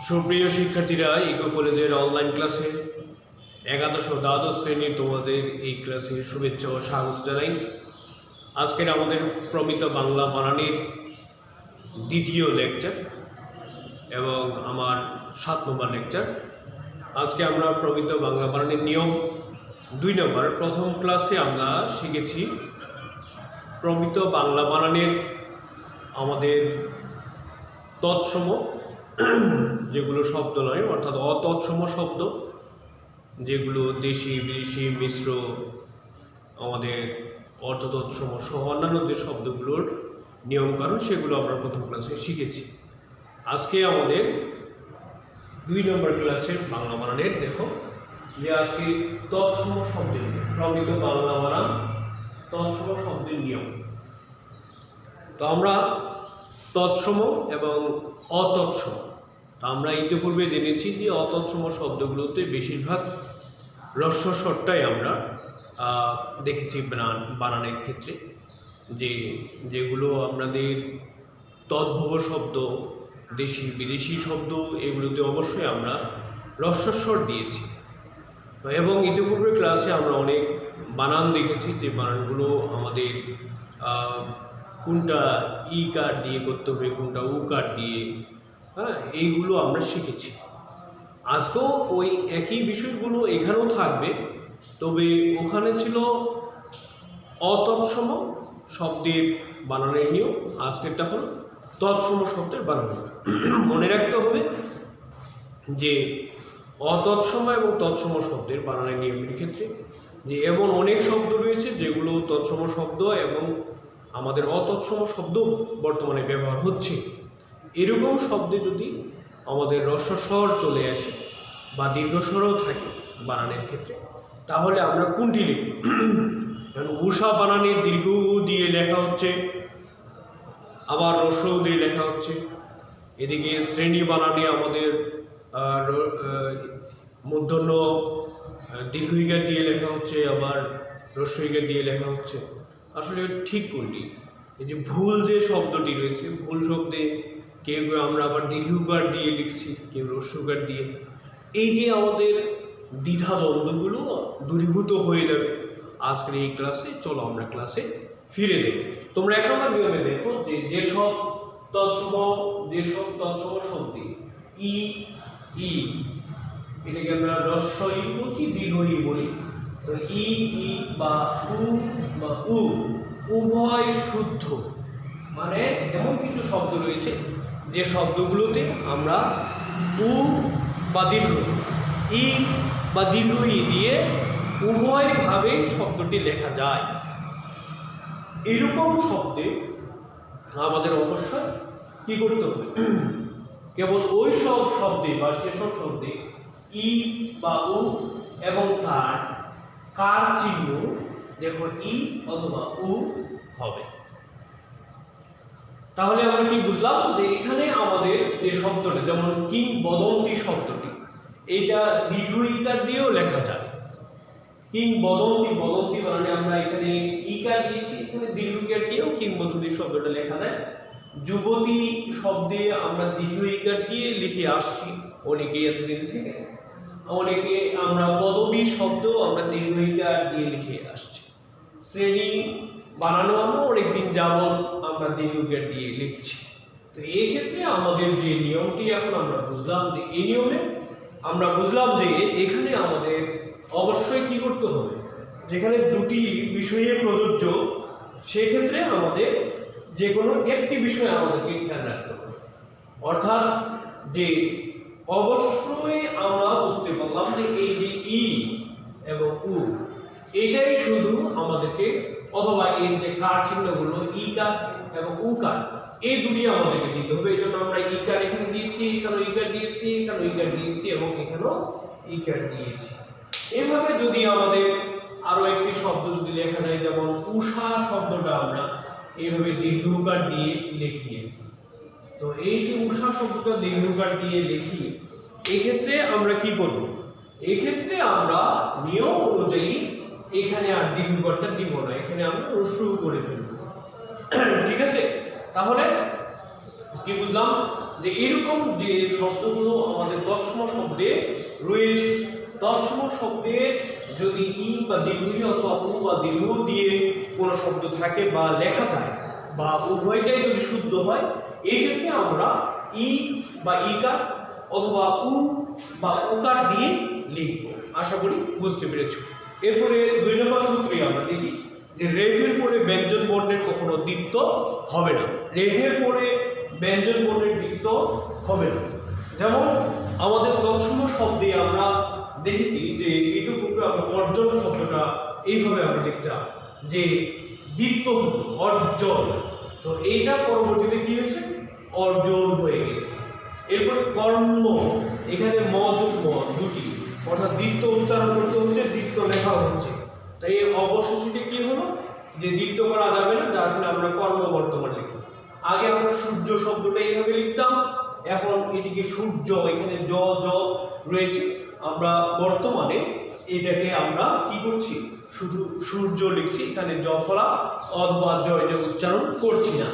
সুপ্রিয় শিক্ষার্থীরা, ইকো কলেজের অনলাইন ক্লাসে একাদশ ও দ্বাদশ শ্রেণীর তোমাদের এই ক্লাসে শুভেচ্ছা ও স্বাগত জানাই। আজকের আমাদের প্রমিত বাংলা বানানের দ্বিতীয় লেকচার এবং আমার 7 নম্বর লেকচার। আজকে আমরা প্রমিত বাংলা বানানের নিয়ম 2 নম্বর। প্রথম ক্লাসে আমরা শিখেছি প্রমিত বাংলা বানানের আমাদের তৎসম যেগুলো শব্দ নয়, অর্থাৎ অতৎসম শব্দ, যেগুলো দেশি বিদেশি মিশ্র আমাদের অর্থতৎসম সহ অন্যান্য যে শব্দগুলোর নিয়মকানুন, সেগুলো আমরা প্রথম ক্লাসে শিখেছি। আজকে আমাদের 2 নম্বর ক্লাসের বাংলা বানানের দেখো যে আজকে তৎসম শব্দের প্রমিত বাংলা বানান তৎসম শব্দের নিয়ম। তো আমরা তৎসম এবং অতৎসম, আমরা ইতিপূর্বে জেনেছি যে অতৎসম শব্দগুলোতে বেশিরভাগ হ্রস্ব স্বরটাই আমরা দেখেছি বানানের ক্ষেত্রে, যেগুলো আমাদের তদ্ভব শব্দ, দেশি বিদেশি শব্দ, এগুলোতে অবশ্যই আমরা হ্রস্ব স্বর দিয়েছি। এবং ইতিপূর্বে ক্লাসে আমরা অনেক বানান দেখেছি, যে বানানগুলো আমাদের কোনটা ই কার দিয়ে করতে হবে, কোনটা উ কার দিয়ে, এইগুলো আমরা শিখেছি। আজকেও ওই একই বিষয়গুলো এখানেও থাকবে, তবে ওখানে ছিল অতৎসম শব্দের বানানের নিয়ম, আজকেরটা হল তৎসম শব্দের বানান। মনে রাখতে হবে যে অতৎসম এবং তৎসম শব্দের বানানের নিয়মের ক্ষেত্রে যে এমন অনেক শব্দ রয়েছে যেগুলো তৎসম শব্দ এবং আমাদের অতৎসম শব্দ বর্তমানে ব্যবহার হচ্ছে। এরকম শব্দে যদি আমাদের হ্রস্ব স্বর চলে আসে বা দীর্ঘস্বরও থাকে বানানের ক্ষেত্রে, তাহলে আমরা কোনটি লিখব? কারণ উষা বানানে দীর্ঘ উ দিয়ে লেখা হচ্ছে, আবার হ্রস্ব উ দিয়ে লেখা হচ্ছে। এদিকে শ্রেণী বানানে আমাদের মূর্ধন্য দীর্ঘ ইকার দিয়ে লেখা হচ্ছে, আবার হ্রস্ব ইকার দিয়ে লেখা হচ্ছে। আসলে ঠিক কোনটি? এই যে ভুল যে শব্দটি রয়েছে, ভুল শব্দে কেউ আমরা আবার দীর্ঘকার দিয়ে লিখছি, কেউ হ্রস্বকার দিয়ে। এই যে আমাদের দ্বিধাদ্বন্দ্বগুলো দূরীভূত হয়ে যাবে আজকের এই ক্লাসে। চলো আমরা ক্লাসে ফিরে যাই। তোমরা 1 নম্বর নিয়মে দেখো যে যেসব তৎসম শব্দে ই ই, এটাকে আমরা হ্রস্ব ই বলছি, দীর্ঘ ই বলি। তো ই ই বা উ উভয় শুদ্ধ, মানে এমন কিছু শব্দ রয়েছে যে শব্দগুলোতে আমরা উ বা দীর্ঘ ই বা দীর্ঘ ই দিয়ে উভয়ভাবে শব্দটি লেখা যায়। এরকম শব্দে আমাদের অবশ্যই কি করতে হবে? কেবল ওই সব শব্দে বা সেসব শব্দে ই বা উ এবং তার কার চিহ্ন দেখো ই অথবা উ হবে। তাহলে আমরা কি বুঝলাম? যে এখানে আমাদের যে শব্দটা, যেমন কিংবদন্তি শব্দটি, এইটা দীর্ঘ ইকার দিয়েও লেখা যায়। কিংবদন্তি মানে আমরা এখানে ইকার দিয়েছি, এখানে দীর্ঘ ইকার দিয়েও কিংবদন্তি শব্দটা লেখা যায়। যুবতী শব্দে আমরা দীর্ঘ ইকার দিয়ে লিখে আসছি অনেকেই এতদিন থেকে, অনেকে আমরা পদবী শব্দ আমরা দীর্ঘ ইকার দিয়ে লিখে আসছি। শ্রেণী বানানো আমরা অনেকদিন যাবত আমরা দীর্ঘ ইকার দিয়ে লিখছি। তো এই ক্ষেত্রে আমাদের যে নিয়মটি এখন আমরা বুঝলাম, যে এই নিয়মে আমরা বুঝলাম যে এখানে আমাদের অবশ্যই কি করতে হবে, যেখানে দুটি বিষয়ে প্রযোজ্য, সেক্ষেত্রে আমাদের যে কোনো একটি বিষয় আমাদেরকে খেয়াল রাখতে হবে। অর্থাৎ যে অবশ্যই আমরা বুঝতে পারলাম যে এই যে ই এবং উ, এটাই শুধু আমাদেরকে, অথবা এর যে কার চিহ্নগুলো ই কার এবং উ কার, এই দুটি আমাদেরকে দিতে হবে। এই জন্য আমরা ই কার এখানে দিয়েছি, এখানেও ই কার দিয়েছি, এখানেও ই কার দিয়েছি এবং এখানেও ই কার দিয়েছি। এভাবে যদি আমাদের আরো একটি শব্দ যদি লেখা যায়, যেমন উষা শব্দটা আমরা এইভাবে দীর্ঘকার দিয়ে লিখি। তো এই যে উষা শব্দটা দীর্ঘকার দিয়ে লিখি, এক্ষেত্রে আমরা কি করব? এক্ষেত্রে আমরা নিয়ম অনুযায়ী এখানে আর দীর্ঘকারটা দিব না, এখানে আমরা হ্রস্ব করে ফেলব। ঠিক আছে? তাহলে কি বুঝলাম? যে এরকম যে শব্দগুলো আমাদের তৎসম শব্দে রয়েছে, তৎসম শব্দে যদি ই বা দীর্ঘ অথবা উ বা দীর্ঘ দিয়ে কোনো শব্দ থাকে বা লেখা যায় বা উভয়টাই যদি শুদ্ধ হয়, এই ক্ষেত্রে আমরা ই বা ইকার অথবা উ বা উকার দিয়ে লিখব। আশা করি বুঝতে পেরেছ। এরপরে 2 নম্বর সূত্রে আমরা দেখি যে রেফের পরে ব্যঞ্জন বর্ণের কখনো দ্বিত্ব হবে না। রেফের পরে ব্যঞ্জন বর্ণের দ্বিত্ব হবে না। যেমন আমাদের তৎসম শব্দে আমরা দেখেছি যে ইতিপূর্বে আমরা অর্জন শব্দটা এইভাবে আমরা লিখতাম যে দ্বিত্ব অর্জন, তো এইটা পরবর্তীতে কি হয়েছে, অর্জন হয়ে গেছে। এরপরে কর্ম, এখানে ম যোগ ম দুটি, অর্থাৎ দ্বিত্ব উচ্চারণ করতে হচ্ছে, দ্বিত্ব লেখা হচ্ছে, তাই অবশেষে কি হলো যে দ্বিত্ব করা যাবে না, যার ফলে আমরা কর্ম বর্তমান লিখব। আগে আমরা সূর্য শব্দটা এইভাবে লিখতাম, এখন এটিকে সূর্য, এখানে জ জ রয়েছে, আমরা বর্তমানে এটাকে আমরা কি করছি, শুধু সূর্য লিখছি, এখানে জ ফলা অথবা জয় জ উচ্চারণ করছি না।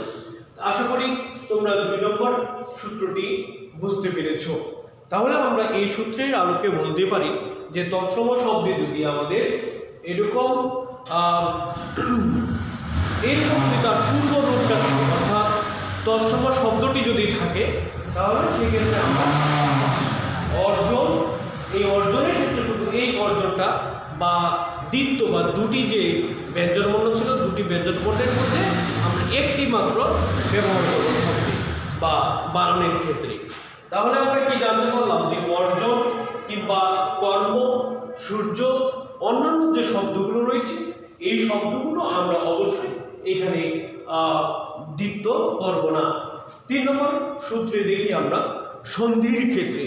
আশা করি তোমরা 2 নম্বর সূত্রটি বুঝতে পেরেছ। তাহলে আমরা এই সূত্রের আলোকে বলতে পারি যে তৎসম শব্দে যদি আমাদের এরকম তার পূর্ব রূপটা থাকে, অর্থাৎ তৎসম শব্দটি যদি থাকে, তাহলে সেক্ষেত্রে আমরা অর্জন, এই অর্জনের ক্ষেত্রে শুধু এই অর্জনটা বা দ্বিত্ব বা দুটি যে ব্যঞ্জন বর্ণ ছিল, দুটি ব্যঞ্জন বর্ণের মধ্যে আমরা একটি মাত্র ব্যবহার করব শব্দে বা বানানের ক্ষেত্রে। তাহলে আমরা কি জানতে পারলাম যে অর্জন কিংবা কর্ম, সূর্য, অন্যান্য যে শব্দগুলো রয়েছে, এই শব্দগুলো আমরা অবশ্যই এখানে দ্বিত্ব করব না। 3 নম্বর সূত্রে দেখি আমরা সন্ধির ক্ষেত্রে,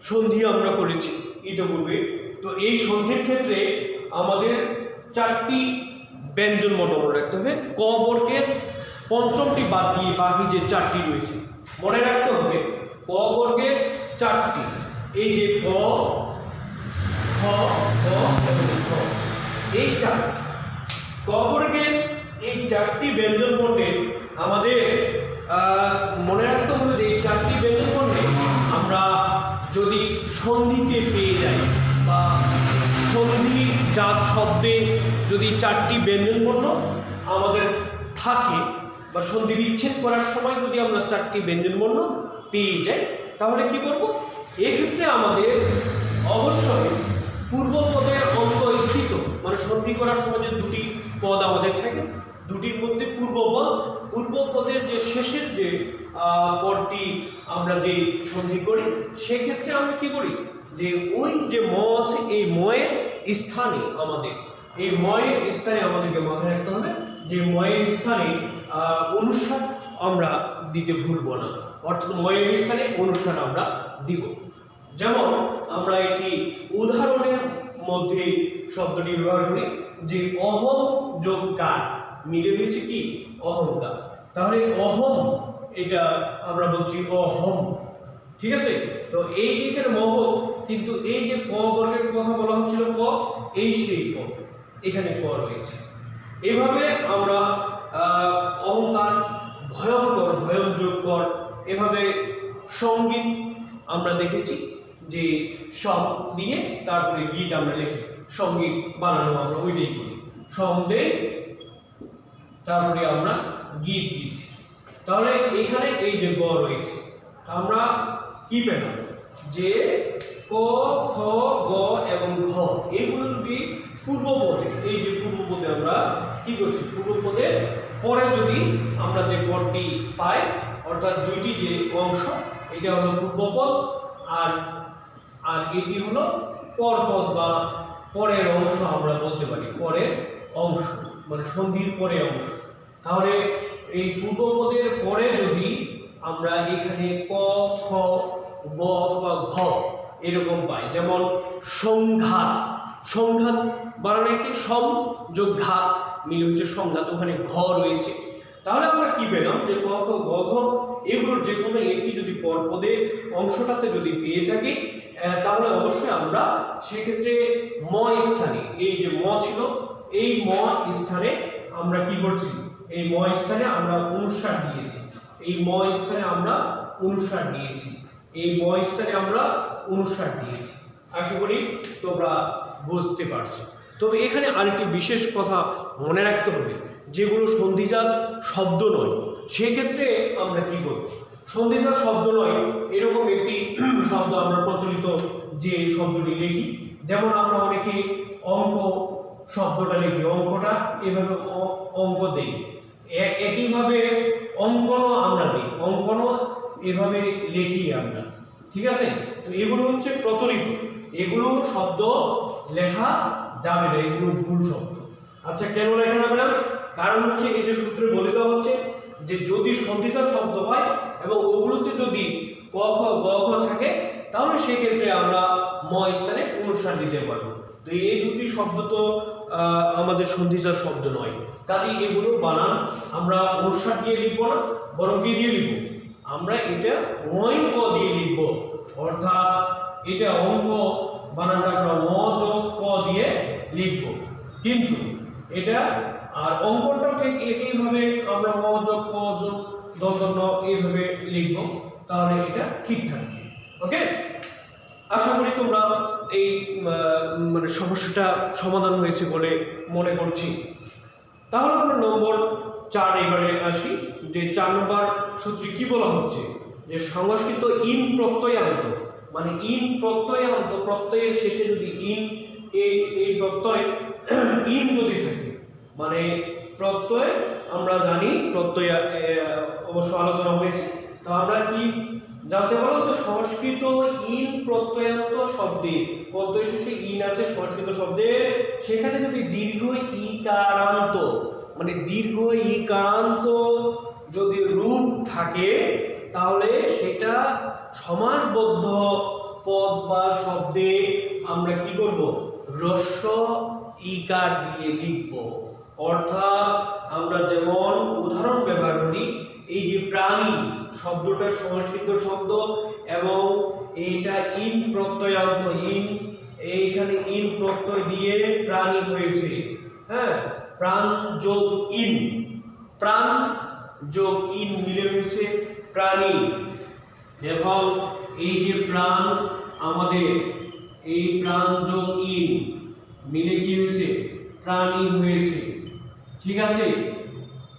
সন্ধি আমরা করেছি ইতিপূর্বে, তো এই সন্ধির ক্ষেত্রে আমাদের 4টি ব্যঞ্জন বর্ণ মনে রাখতে হবে। ক বর্গের পঞ্চমটি বাদ দিয়ে বাকি যে 4টি রয়েছে মনে রাখতে হবে। ক বর্গের 4টি, এই যে ক, খ, গ এবং ঘ, এই 4টি ক বর্গের এই 4টি ব্যঞ্জন বর্ণে আমাদের মনে রাখতে হবে যে এই 4টি ব্যঞ্জন বর্ণে আমরা যদি সন্ধিকে পেয়ে যাই বা সন্ধি জাত শব্দে যদি 4টি ব্যঞ্জন বর্ণ আমাদের থাকে বা সন্ধি বিচ্ছেদ করার সময় যদি আমরা 4টি ব্যঞ্জন বর্ণ পেয়ে যাই, তাহলে কি করব, এক্ষেত্রে আমাদের অবশ্যই পূর্ব পদের অন্তঃস্থিত, মানে সন্ধি করার সময় যে দুটি পদ আমাদের থাকে, দুটির মধ্যে পূর্ব পদের যে শেষের যে পদটি আমরা যে সন্ধি করি, সেক্ষেত্রে আমরা কি করি যে ওই যে ম আছে, এই ময়ের স্থানে আমাদের, এই ময়ের স্থানে আমাদেরকে মাথায় রাখতে হবে যে ময়ের স্থানে অনুস্বার আমরা দিতে ভুলবো না, অর্থাৎ ময়ের স্থানে অনুস্বার আমরা দিব। যেমন আমরা একটি উদাহরণের মধ্যে শব্দটি ব্যবহার করি যে অহম যোগ কার মিলে হয়েছে কি অহংকার, তাহলে অহম এটা আমরা বলছি অহম, ঠিক আছে। তো এই দিকের মহ, কিন্তু এই যে ক বর্গের কথা বলা হচ্ছিল ক, এই সেই ক, এখানে ক রয়েছে। এভাবে আমরা অহংকার, ভয়ঙ্কর, ভয়ঙ্কর, এভাবে সঙ্গীত আমরা দেখেছি যে সব দিয়ে তারপরে গীত আমরা লিখি, সঙ্গীত বানানো আমরা ওইটাই করি, সন্দেহ তারপরে আমরা গীত দিচ্ছি। তাহলে এখানে এই যে গ রয়েছে, আমরা কি পেলাম যে ক, খ, গ এবং ঘ এগুলো যদি পূর্ব পদে, এই যে পূর্ব পদে আমরা কি করছি, পূর্ব পদের পরে যদি আমরা যে পদটি পাই, অর্থাৎ দুইটি যে অংশ, এটা হলো পূর্বপদ আর এটি হলো পরপদ বা পরের অংশ আমরা বলতে পারি, পরের অংশ মানে সন্ধির পরের অংশ। তাহলে এই পূর্বপদের পরে যদি আমরা এখানে ক, খ, গ অথবা ঘ এরকম পাই, যেমন সংঘাত, সংঘাত বানানো কি সম যোগ ঘাত মিলে হচ্ছে সংঘাত, ওখানে ঘ রয়েছে। তাহলে আমরা কি পেলাম যে ক, খ, গ, ঘ এগুলোর যে কোনো একটি যদি পরপদের অংশটাতে যদি পেয়ে থাকি, তাহলে অবশ্যই আমরা সেক্ষেত্রে ম স্থানে, এই যে ম ছিল, এই ম স্থানে আমরা কি করছি, এই ম স্থানে আমরা অনুস্বার দিয়েছি, এই ম স্থানে আমরা 59 দিয়েছি, এই ম স্থানে আমরা 59 দিয়েছি। আশা করি তোমরা বুঝতে পারছো। তবে এখানে আরেকটি বিশেষ কথা মনে রাখতে হবে, যেগুলো সন্ধিজাত শব্দ নয় সেক্ষেত্রে আমরা কি করব, সন্ধিজাত শব্দ নয় এরকম একটি শব্দ আমরা প্রচলিত যে শব্দটি লিখি, যেমন আমরা অনেকে অঙ্ক শব্দটা লিখি, অঙ্কটা এভাবে অঙ্ক দেই, একইভাবে অঙ্কনও আমরা দিই, অঙ্কনও এভাবে লিখি আমরা, ঠিক আছে। তো এগুলো হচ্ছে প্রচলিত, এগুলো শব্দ লেখা যাবে না, এগুলো ভুল শব্দ। আচ্ছা, কেন লেখা যাবে না? কারণ হচ্ছে এই যে সূত্রে বলে দেওয়া হচ্ছে যে যদি সন্ধিজাত শব্দ হয় এবং ওগুলোতে যদি ক খ গ ঘ থাকে তাহলে সেক্ষেত্রে আমরা ম স্থানে 59 দিতে পারবো। তো এই দুটি শব্দ তো আমাদের সন্ধিজাত শব্দ নয়, কাজে এগুলো বানান আমরা 59 দিয়ে লিখবো না, বরং কি দিয়ে লিখবো, আমরা এটা ক দিয়ে লিখবো, অর্থাৎ এটা অঙ্ক বানানটা আমরা ম যোগ ক দিয়ে লিখবো। কিন্তু এটা আর অঙ্কটাও ঠিক একইভাবে আমরা ম যোগ ক যোগ দন্তন্য এইভাবে লিখবো, তাহলে এটা ঠিক থাকবে। ওকে, আশা করি তোমরা এই মানে সমস্যাটা সমাধান হয়েছে বলে মনে করছি। তাহলে আমরা নম্বর 4 এবারে আসি, যে 4 নম্বর সূত্রে কি বলা হচ্ছে, যে সংস্কৃত ইন প্রত্যয়ান্ত, মানে ইন প্রত্যয়ান্ত, প্রত্যয়ের শেষে যদি ইন এই প্রত্যয় ইন যদি থাকে, মানে প্রত্যয় আমরা জানি প্রত্যয় অবশ্য আলোচনা হয়েছে, তো আমরা কি জানতে পারলাম, তো সংস্কৃত ইন প্রত্যয়ান্ত শব্দে, প্রত্যয় শেষে ইন আছে সংস্কৃত শব্দে, সেখানে যদি দীর্ঘ ইকারান্ত, মানে দীর্ঘ ইকারান্ত যদি রূপ থাকে তাহলে সেটা সমাসবদ্ধ পদ বা শব্দে আমরা কি করব, হ্রস্ব ইকার দিয়ে লিখব। অর্থাৎ আমরা যেমন উদাহরণ ব্যবহার করি, এই যে প্রাণী শব্দটা সংস্কৃত শব্দ এবং এইটা ইন প্রত্যয়ান্ত, ইন এইখানে ইন প্রত্যয় দিয়ে প্রাণী হয়েছে, হ্যাঁ, প্রাণ যোগ ইন, প্রাণ যোগ ইন মিলে হয়েছে প্রাণী। এবং এই যে প্রাণ আমাদের এই প্রাণ যোগ ইন মিলে কি হয়েছে, প্রাণী হয়েছে, ঠিক আছে।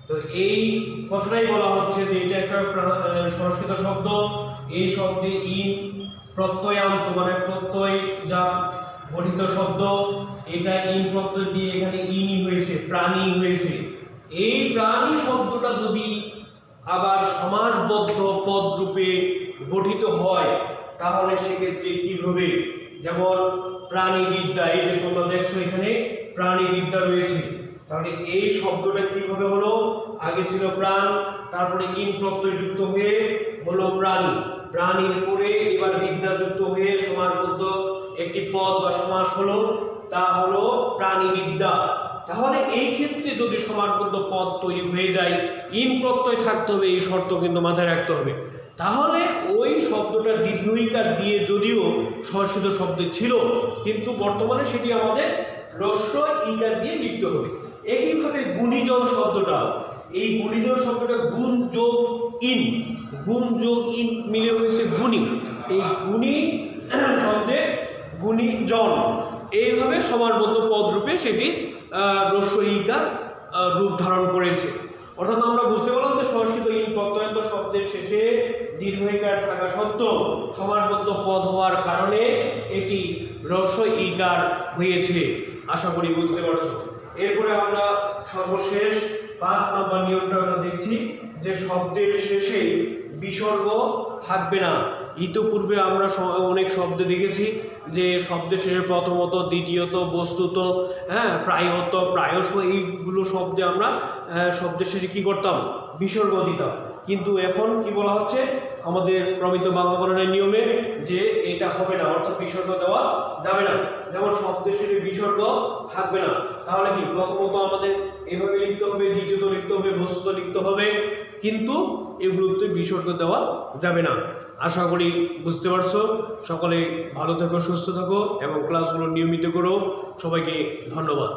তো এই কথাটাই বলা হচ্ছে যে এটা একটা সংস্কৃত শব্দ, এই শব্দে ইন প্রত্যয়ান্ত মানে প্রত্যয় যা গঠিত শব্দ, এটা ইন প্রত্যয় দিয়ে এখানে ইনই হয়েছে, প্রাণী হয়েছে। এই প্রাণী শব্দটা যদি আবার সমাসবদ্ধ পদ রূপে গঠিত হয় তাহলে সেক্ষেত্রে কি হবে, যেমন প্রাণীবিদ্যা, এই যে তোমরা দেখছো এখানে প্রাণীবিদ্যা রয়েছে, তাহলে এই শব্দটা কিভাবে হলো, আগে ছিল প্রাণ, তারপরে ইন প্রত্যয় যুক্ত হয়ে হলো প্রাণী, প্রাণীর পরে এবার বিদ্যা যুক্ত হয়ে সমাসবদ্ধ একটি পদ বা সমাস হলো, তা হলো প্রাণীবিদ্যা। তাহলে এই ক্ষেত্রে যদি সমাসবদ্ধ পদ তৈরি হয়ে যায়, ইন প্রত্যয় থাকতে হবে, এই শর্ত কিন্তু মাথায় রাখতে হবে। তাহলে ওই শব্দটা দীর্ঘ ইকার দিয়ে যদিও সংস্কৃত শব্দ ছিল, কিন্তু বর্তমানে সেটি আমাদের হ্রস্ব ইকার দিয়ে লিখতে হবে। একইভাবে গুণীজন শব্দটা, এই গুণীজন শব্দটা গুণ যোগ ইন, গুণ যোগ ইন মিলে হয়েছে গুণী, এই গুণী শব্দে গুণীজন এইভাবে সমাসবদ্ধ পদ রূপে সেটি হ্রস্ব ইকার রূপ ধারণ করেছে। অর্থাৎ আমরা বুঝতে পারলাম যে সংস্কৃত ইন প্রত্যয়ান্ত শব্দের শেষে দীর্ঘ ইকার থাকা সত্ত্বেও সমাসবদ্ধ পদ হওয়ার কারণে এটি হ্রস্ব ইকার হয়েছে। আশা করি বুঝতে পারছো। এরপরে আমরা সর্বশেষ 5 নম্বর নিয়মটা আমরা দেখছি, যে শব্দের শেষে বিসর্গ থাকবে না। ইতোপূর্বে আমরা অনেক শব্দ দেখেছি যে শব্দের শেষে প্রথমত, দ্বিতীয়ত, বস্তুত, হ্যাঁ, প্রায়ত, প্রায়শ, এইগুলো শব্দে আমরা শব্দের শেষে কি করতাম, বিসর্গ দিতাম। কিন্তু এখন কি বলা হচ্ছে আমাদের প্রমিত বাংলা বানানের নিয়মে, যে এটা হবে না, অর্থাৎ বিসর্গ দেওয়া যাবে না। যেমন শব্দের শেষে বিসর্গ থাকবে না, তাহলে কি প্রথমত আমাদের এভাবে লিখতে হবে, দ্বিতীয়ত লিখতে হবে, বস্তুত লিখতে হবে, কিন্তু এগুলোতে বিসর্গ দেওয়া যাবে না। আশা করি বুঝতে পারছো। সকলে ভালো থাকো, সুস্থ থাকো এবং ক্লাসগুলো নিয়মিত করো। সবাইকে ধন্যবাদ।